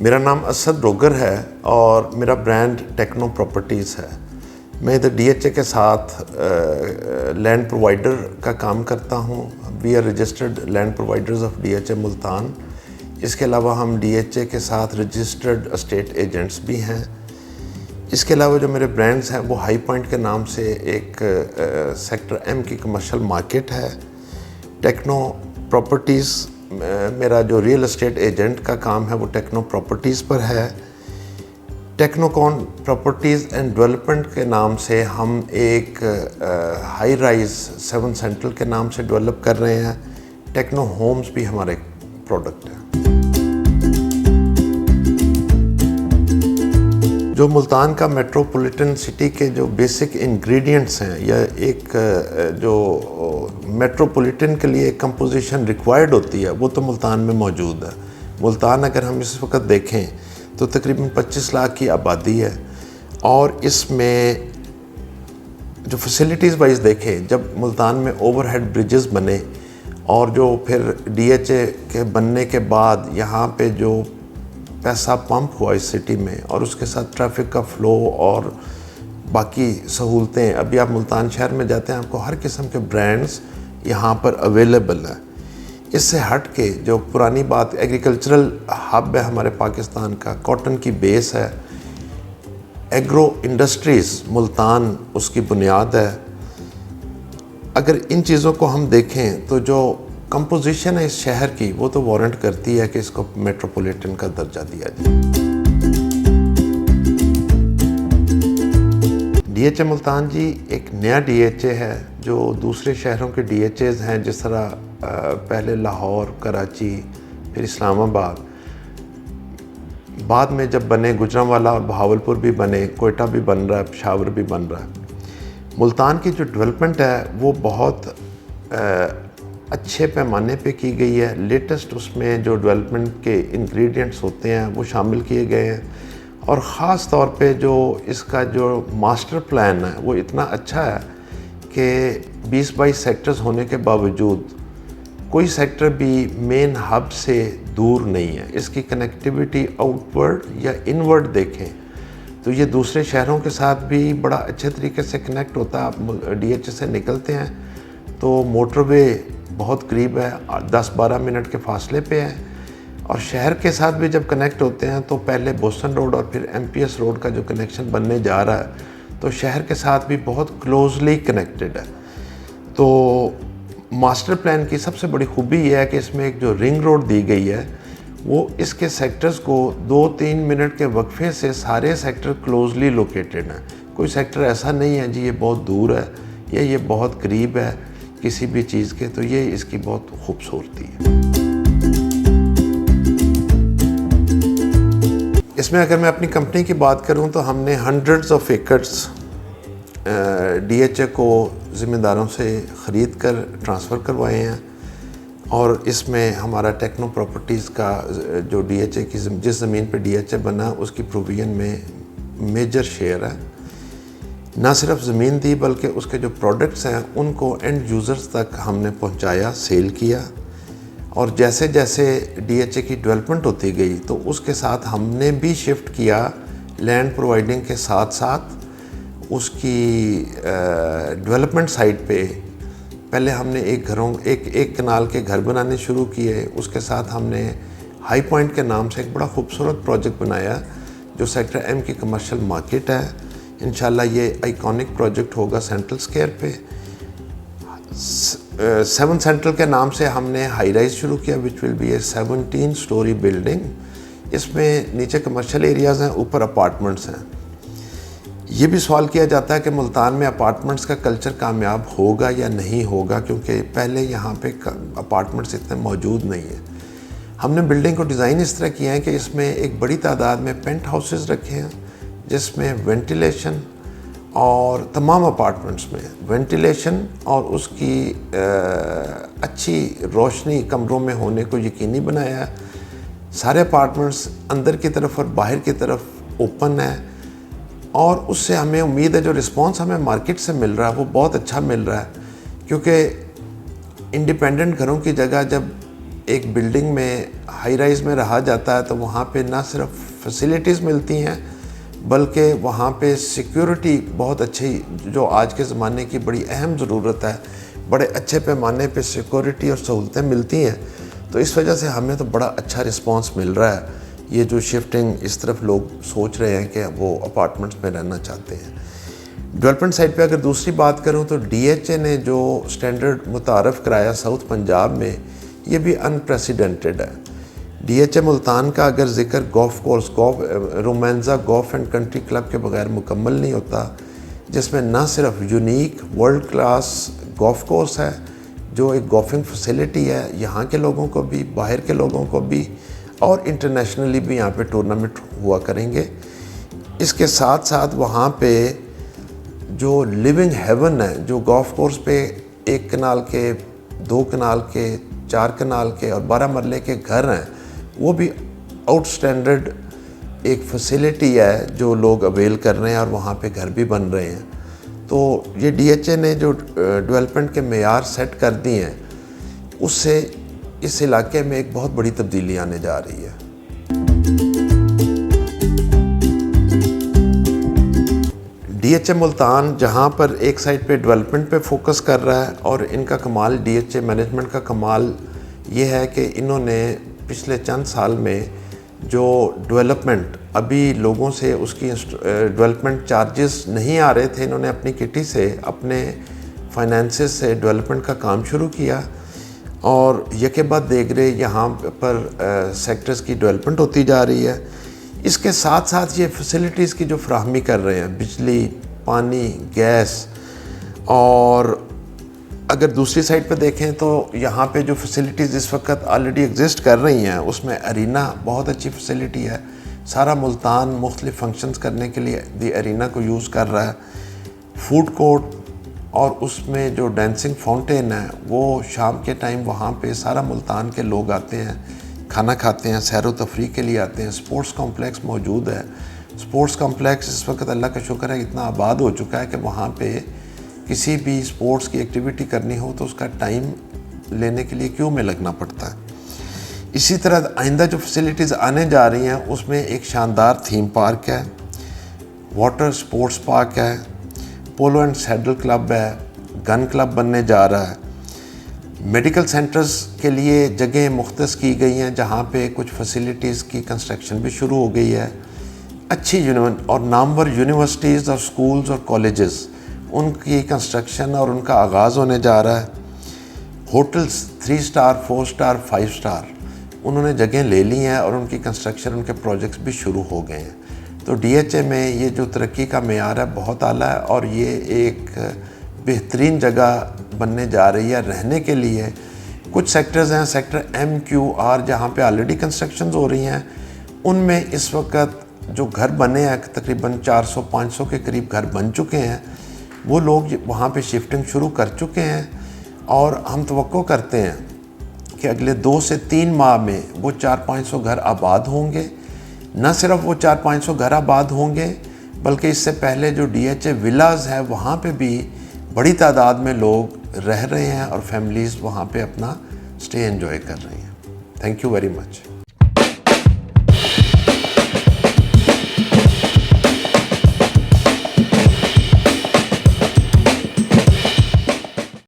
मेरा नाम असद डोगर है और मेरा ब्रांड टेक्नो प्रॉपर्टीज़ है। मैं इधर डीएचए के साथ लैंड प्रोवाइडर का काम करता हूँ। We are registered land providers of DHA Multan. इसके अलावा हम डीएचए के साथ रजिस्टर्ड एस्टेट एजेंट्स भी हैं। इसके अलावा जो मेरे ब्रांड्स हैं वो हाई पॉइंट के नाम से एक सेक्टर एम की कमर्शियल मार्केट है। टेक्नो प्रॉपर्टीज़ मेरा जो रियल एस्टेट एजेंट का काम है वो टेक्नो प्रॉपर्टीज़ पर है। टेक्नोकॉन प्रॉपर्टीज़ एंड डेवलपमेंट के नाम से हम एक हाई राइज 7 सेंट्रल के नाम से डेवलप कर रहे हैं। टेक्नो होम्स भी हमारे प्रोडक्ट है। जो मुल्तान का मेट्रोपॉलिटन सिटी के जो बेसिक इंग्रेडिएंट्स हैं या एक जो मेट्रोपॉलिटन के लिए कंपोजिशन रिक्वायर्ड होती है वो तो मुल्तान में मौजूद है। मुल्तान अगर हम इस वक्त देखें तो तकरीबन 25 लाख की आबादी है और इसमें जो फैसिलिटीज़ वाइज देखें, जब मुल्तान में ओवरहेड ब्रिजेस बने और जो फिर डीएचए के बनने के बाद यहाँ पे जो पैसा पंप हुआ इस सिटी में और उसके साथ ट्रैफिक का फ़्लो और बाकी सहूलतें, अभी आप मुल्तान शहर में जाते हैं आपको हर किस्म के ब्रांड्स यहाँ पर अवेलेबल है। इससे हट के जो पुरानी बात एग्रीकल्चरल हब है हमारे पाकिस्तान का, कॉटन की बेस है, एग्रो इंडस्ट्रीज़ मुल्तान उसकी बुनियाद है। अगर इन चीज़ों को हम देखें तो जो कंपोजिशन है इस शहर की वो तो वारंट करती है कि इसको मेट्रोपॉलिटन का दर्जा दिया जाए। डीएचए मुल्तान जी एक नया डीएचए है जो दूसरे शहरों के डीएचएज़ हैं, जिस तरह पहले लाहौर, कराची, फिर इस्लामाबाद, बाद में जब बने गुजरांवाला और बहावलपुर भी बने, कोयटा भी बन रहा है, पेशावर भी बन रहा है। मुल्तान की जो डेवलपमेंट है वो बहुत अच्छे पैमाने पे की गई है। लेटेस्ट उसमें जो डेवलपमेंट के इंग्रेडिएंट्स होते हैं वो शामिल किए गए हैं और ख़ास तौर पे जो इसका जो मास्टर प्लान है वो इतना अच्छा है कि 20-22 सेक्टर्स होने के बावजूद कोई सेक्टर भी मेन हब से दूर नहीं है। इसकी कनेक्टिविटी आउटवर्ड या इनवर्ड देखें तो ये दूसरे शहरों के साथ भी बड़ा अच्छे तरीके से कनेक्ट होता है। आप डीएचए से निकलते हैं तो मोटरवे बहुत करीब है, 10-12 मिनट के फासले पे है और शहर के साथ भी जब कनेक्ट होते हैं तो पहले बोस्टन रोड और फिर एमपीएस रोड का जो कनेक्शन बनने जा रहा है तो शहर के साथ भी बहुत क्लोजली कनेक्टेड है। तो मास्टर प्लान की सबसे बड़ी खूबी यह है कि इसमें एक जो रिंग रोड दी गई है वो इसके सेक्टर्स को 2-3 मिनट के वक्फे से सारे सेक्टर क्लोजली लोकेटेड हैं। कोई सेक्टर ऐसा नहीं है जी ये बहुत दूर है या ये बहुत करीब है किसी भी चीज़ के, तो ये इसकी बहुत खूबसूरती है। इसमें अगर मैं अपनी कंपनी की बात करूं तो हमने हंड्रेड्स ऑफ एकर्स डीएचए को ज़िम्मेदारों से ख़रीद कर ट्रांसफ़र करवाए हैं और इसमें हमारा टेक्नो प्रॉपर्टीज़ का जो डीएचए की जिस ज़मीन पे डीएचए बना उसकी प्रोविजन में मेजर शेयर है। ना सिर्फ ज़मीन दी बल्कि उसके जो प्रोडक्ट्स हैं उनको एंड यूज़र्स तक हमने पहुंचाया, सेल किया और जैसे जैसे डीएचए की डेवलपमेंट होती गई तो उसके साथ हमने भी शिफ्ट किया लैंड प्रोवाइडिंग के साथ साथ उसकी डेवलपमेंट साइट पे। पहले हमने एक कनाल के घर बनाने शुरू किए, उसके साथ हमने हाई पॉइंट के नाम से एक बड़ा खूबसूरत प्रोजेक्ट बनाया जो सेक्टर एम की कमर्शियल मार्केट है। इंशाल्लाह ये आइकॉनिक प्रोजेक्ट होगा सेंट्रल स्क्वायर पे। 7 सेंट्रल के नाम से हमने हाई राइज शुरू किया which will be A 17 story building. इसमें नीचे कमर्शियल एरियाज़ हैं, ऊपर अपार्टमेंट्स हैं। ये भी सवाल किया जाता है कि मुल्तान में अपार्टमेंट्स का कल्चर कामयाब होगा या नहीं होगा, क्योंकि पहले यहाँ पे अपार्टमेंट्स इतने मौजूद नहीं है। हमने बिल्डिंग को डिज़ाइन इस तरह किया है कि इसमें एक बड़ी तादाद में पेंट हाउसेस रखे हैं जिसमें वेंटिलेशन और तमाम अपार्टमेंट्स में वेंटिलेशन और उसकी अच्छी रोशनी कमरों में होने को यकीनी बनाया है। सारे अपार्टमेंट्स अंदर की तरफ और बाहर की तरफ ओपन है और उससे हमें उम्मीद है जो रिस्पांस हमें मार्केट से मिल रहा है वो बहुत अच्छा मिल रहा है, क्योंकि इंडिपेंडेंट घरों की जगह जब एक बिल्डिंग में हाई राइज़ में रहा जाता है तो वहाँ पे ना सिर्फ फैसिलिटीज़ मिलती हैं बल्कि वहाँ पे सिक्योरिटी बहुत अच्छी, जो आज के ज़माने की बड़ी अहम ज़रूरत है, बड़े अच्छे पैमाने पे सिक्योरिटी और सहूलतें मिलती हैं। तो इस वजह से हमें तो बड़ा अच्छा रिस्पांस मिल रहा है। ये जो शिफ्टिंग इस तरफ लोग सोच रहे हैं कि वो अपार्टमेंट्स में रहना चाहते हैं। डेवलपमेंट साइड पे अगर दूसरी बात करूं तो DHA ने जो स्टैंडर्ड मुतारफ़ कराया साउथ पंजाब में, ये भी अनप्रेसिडेंटेड है। DHA मुल्तान का अगर ज़िक्र golf course Romanza golf and country club के बगैर मुकम्मल नहीं होता, जिसमें ना सिर्फ unique world class golf course है जो एक गोल्फिंग फैसिलिटी है यहाँ के लोगों को भी, बाहर के लोगों को भी, और इंटरनेशनली भी यहाँ पे टूर्नामेंट हुआ करेंगे। इसके साथ साथ वहाँ पे जो लिविंग हेवन है, जो गोल्फ कोर्स पे 1 कनाल के, 2 कनाल के, 4 कनाल के और 12 मरले के घर हैं, वो भी आउटस्टैंडर्ड एक फैसिलिटी है जो लोग अवेल कर रहे हैं और वहाँ पे घर भी बन रहे हैं। तो ये DHA ने जो डेवलपमेंट के मेयार सेट कर दिए हैं, उससे इस इलाके में एक बहुत बड़ी तब्दीली आने जा रही है। DHA मुल्तान जहाँ पर एक साइड पे डेवलपमेंट पे फोकस कर रहा है, और इनका कमाल, DHA मैनेजमेंट का कमाल ये है कि इन्होंने पिछले चंद साल में जो डेवलपमेंट, अभी लोगों से उसकी डेवलपमेंट चार्जेस नहीं आ रहे थे, इन्होंने अपनी किटी से, अपने फाइनेंसेस से डेवलपमेंट का काम शुरू किया और यके बाद देख रहे यहाँ पर सेक्टर्स की डेवलपमेंट होती जा रही है। इसके साथ साथ ये फैसिलिटीज़ की जो फ्राहमी कर रहे हैं, बिजली, पानी, गैस, और अगर दूसरी साइड पे देखें तो यहाँ पे जो फैसिलिटीज़ इस वक्त ऑलरेडी एग्जिस्ट कर रही हैं, उसमें अरीना बहुत अच्छी फैसिलिटी है। सारा मुल्तान मुख्तलिफ फंक्शंस करने के लिए दी अरीना को यूज़ कर रहा है। फूड कोर्ट और उसमें जो डांसिंग फाउंटेन है, वो शाम के टाइम वहाँ पे सारा मुल्तान के लोग आते हैं, खाना खाते हैं, सैर व तफरीह के लिए आते हैं। स्पोर्ट्स कॉम्प्लेक्स मौजूद है। स्पोर्ट्स कॉम्प्लेक्स इस वक्त अल्लाह का शुक्र है इतना आबाद हो चुका है कि वहाँ पे किसी भी स्पोर्ट्स की एक्टिविटी करनी हो तो उसका टाइम लेने के लिए क्यू में लगना पड़ता है। इसी तरह आइंदा जो फैसिलिटीज़ आने जा रही हैं, उसमें एक शानदार थीम पार्क है, वाटर स्पोर्ट्स पार्क है, पोलो एंड सैडल क्लब है, गन क्लब बनने जा रहा है। मेडिकल सेंटर्स के लिए जगह मुख्तस की गई हैं जहाँ पे कुछ फैसिलिटीज़ की कंस्ट्रक्शन भी शुरू हो गई है। अच्छी और नामवर यूनिवर्सिटीज़ और स्कूल्स और कॉलेजेस, उनकी कंस्ट्रक्शन और उनका आगाज़ होने जा रहा है। होटल्स 3 स्टार, 4 स्टार, 5 स्टार, उन्होंने जगह ले ली हैं और उनकी कंस्ट्रक्शन, उनके प्रोजेक्ट्स भी शुरू हो गए हैं। तो DHA में ये जो तरक्की का मेयार है बहुत आला है और ये एक बेहतरीन जगह बनने जा रही है रहने के लिए। कुछ सेक्टर्स हैं, सेक्टर MQR, जहाँ पे ऑलरेडी कंस्ट्रक्शंस हो रही हैं, उनमें इस वक्त जो घर बने हैं तकरीबन 400-500 के करीब घर बन चुके हैं। वो लोग वहाँ पे शिफ्टिंग शुरू कर चुके हैं और हम तवक्को करते हैं कि अगले 2 से 3 माह में वो 400-500 घर आबाद होंगे। न सिर्फ वो 400-500 घर आबाद होंगे, बल्कि इससे पहले जो DHA विलाज है वहाँ पे भी बड़ी तादाद में लोग रह रहे हैं और फैमिलीज़ वहाँ पे अपना स्टे एंजॉय कर रही हैं। Thank you very much.